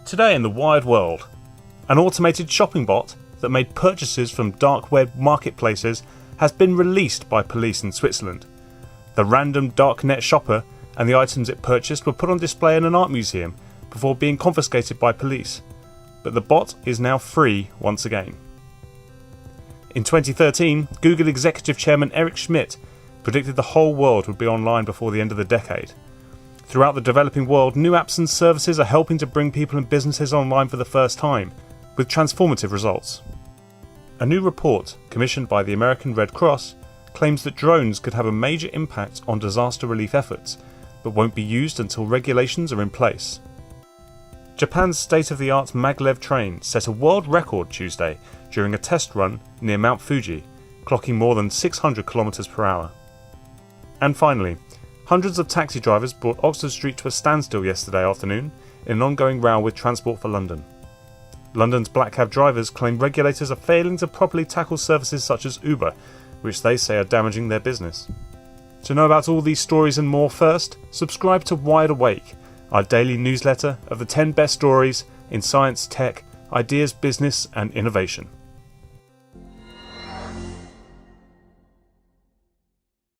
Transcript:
Today in the wired world, an automated shopping bot that made purchases from dark web marketplaces has been released by police in Switzerland. The random darknet shopper and the items it purchased were put on display in an art museum before being confiscated by police, but the bot is now free once again. In 2013, Google executive chairman Eric Schmidt predicted the whole world would be online before the end of the decade. Throughout the developing world, new apps and services are helping to bring people and businesses online for the first time, with transformative results. A new report, commissioned by the American Red Cross, claims that drones could have a major impact on disaster relief efforts, but won't be used until regulations are in place. Japan's state-of-the-art maglev train set a world record Tuesday during a test run near Mount Fuji, clocking more than 600 km per hour. And finally, hundreds of taxi drivers brought Oxford Street to a standstill yesterday afternoon in an ongoing row with Transport for London. London's black cab drivers claim regulators are failing to properly tackle services such as Uber, which they say are damaging their business. To know about all these stories and more first, subscribe to Wide Awake, our daily newsletter of the 10 best stories in science, tech, ideas, business and innovation.